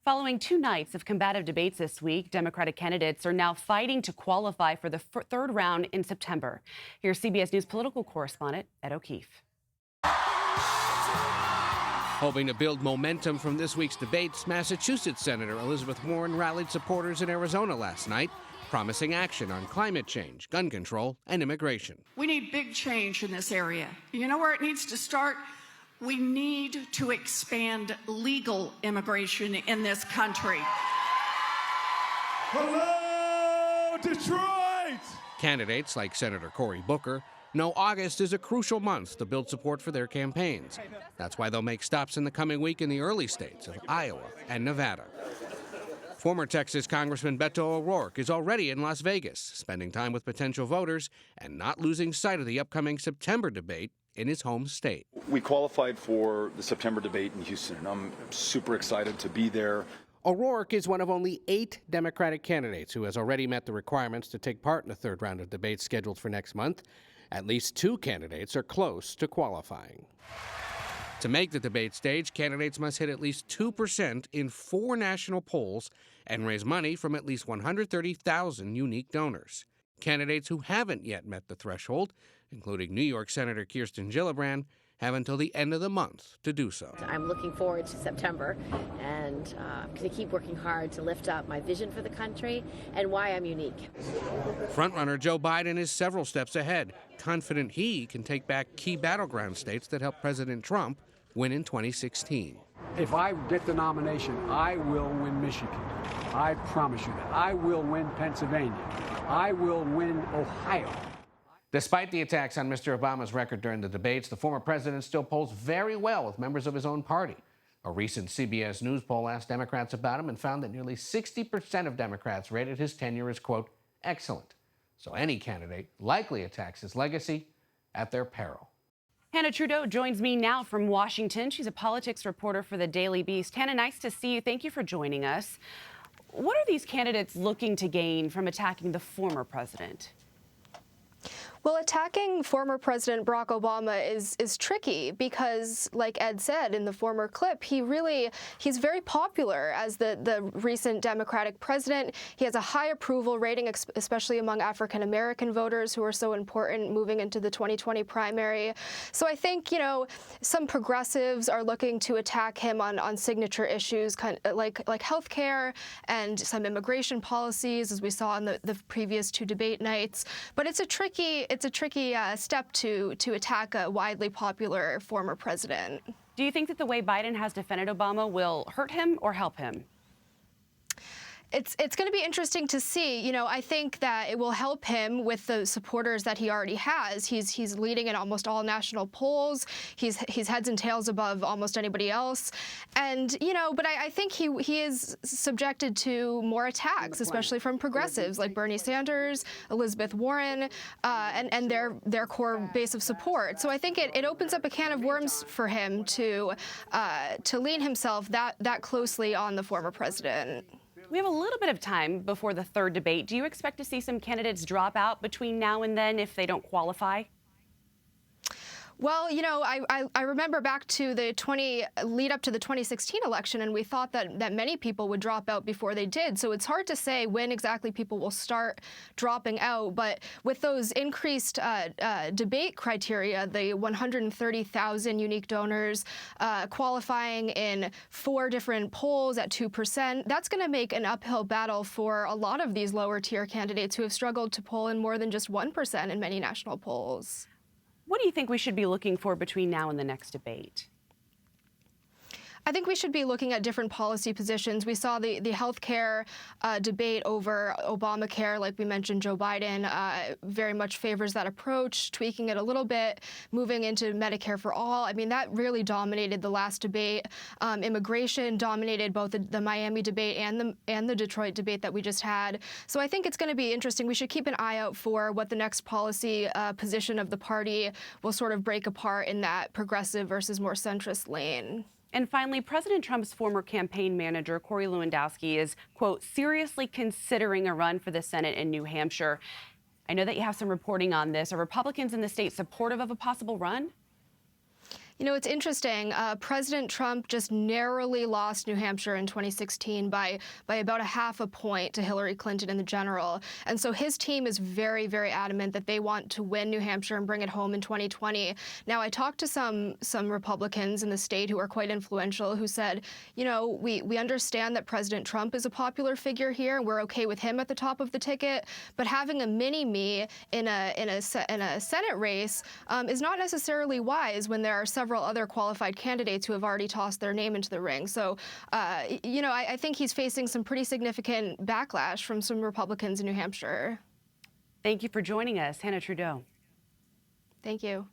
Following 2 nights of combative debates this week, Democratic candidates are now fighting to qualify for the third round in September. Here's CBS News political correspondent Ed O'Keefe. Hoping to build momentum from this week's debates, Massachusetts Senator Elizabeth Warren rallied supporters in Arizona last night, promising action on climate change, gun control, and immigration. We need big change in this area. You know where it needs to start? We need to expand legal immigration in this country. Hello, Detroit! Candidates like Senator Cory Booker know August is a crucial month to build support for their campaigns. That's why they'll make stops in the coming week in the early states of Iowa and Nevada. Former Texas Congressman Beto O'Rourke is already in Las Vegas, spending time with potential voters and not losing sight of the upcoming September debate in his home state. We qualified for the September debate in Houston, and I'm super excited to be there. O'Rourke is one of only 8 Democratic candidates who has already met the requirements to take part in the third round of debates scheduled for next month. At least 2 candidates are close to qualifying. To make the debate stage, candidates must hit at least 2% in 4 national polls and raise money from at least 130,000 unique donors. Candidates who haven't yet met the threshold, including New York Senator Kirsten Gillibrand, have until the end of the month to do so. I'm looking forward to September and to keep working hard to lift up my vision for the country and why I'm unique. Frontrunner Joe Biden is several steps ahead, confident he can take back key battleground states that helped President Trump win in 2016. If I get the nomination, I will win Michigan. I promise you that. I will win Pennsylvania. I will win Ohio. Despite the attacks on Mr. Obama's record during the debates, the former president still polls very well with members of his own party. A recent CBS News poll asked Democrats about him and found that nearly 60% of Democrats rated his tenure as, quote, excellent. So any candidate likely attacks his legacy at their peril. Hanna Trudo joins me now from Washington. She's a politics reporter for the Daily Beast. Hanna, nice to see you. Thank you for joining us. What are these candidates looking to gain from attacking the former president? Well, attacking former President Barack Obama is tricky because, like Ed said in the former clip, he's very popular as the recent Democratic president. He has a high approval rating, especially among African-American voters who are so important moving into the 2020 primary. So I think, some progressives are looking to attack him on signature issues like health care and some immigration policies, as we saw in the previous 2 debate nights. But it's a tricky step to attack a widely popular former president. Do you think that the way Biden has defended Obama will hurt him or help him? It's going to be interesting to see. I think that it will help him with the supporters that he already has. He's leading in almost all national polls. He's heads and tails above almost anybody else. And, but I think he is subjected to more attacks, especially from progressives like Bernie Sanders, Elizabeth Warren, and their core base of support. So I think it opens up a can of worms for him to lean himself that closely on the former president. We have a little bit of time before the third debate. Do you expect to see some candidates drop out between now and then if they don't qualify? Well, I remember back to the lead up to the 2016 election, and we thought that many people would drop out before they did. So it's hard to say when exactly people will start dropping out. But with those increased debate criteria, the 130,000 unique donors qualifying in 4 different polls at 2%, that's going to make an uphill battle for a lot of these lower tier candidates who have struggled to poll in more than just 1% in many national polls. What do you think we should be looking for between now and the next debate? I think we should be looking at different policy positions. We saw the health care debate over Obamacare. Like we mentioned, Joe Biden very much favors that approach, tweaking it a little bit, moving into Medicare for all. I mean, that really dominated the last debate. Immigration dominated both the Miami debate and the Detroit debate that we just had. So I think it's going to be interesting. We should keep an eye out for what the next policy position of the party will sort of break apart in that progressive versus more centrist lane. And finally, President Trump's former campaign manager, Corey Lewandowski, is, quote, seriously considering a run for the Senate in New Hampshire. I know that you have some reporting on this. Are Republicans in the state supportive of a possible run? You know, it's interesting. President Trump just narrowly lost New Hampshire in 2016 by about a half a point to Hillary Clinton in the general. And so his team is very, very adamant that they want to win New Hampshire and bring it home in 2020. Now, I talked to some Republicans in the state who are quite influential who said, you know, we understand that President Trump is a popular figure here, and we're okay with him at the top of the ticket, but having a mini-me in a Senate race is not necessarily wise when there are several other qualified candidates who have already tossed their name into the ring. So, you know, I think he's facing some pretty significant backlash from some Republicans in New Hampshire. Thank you for joining us, Hanna Trudo. Thank you.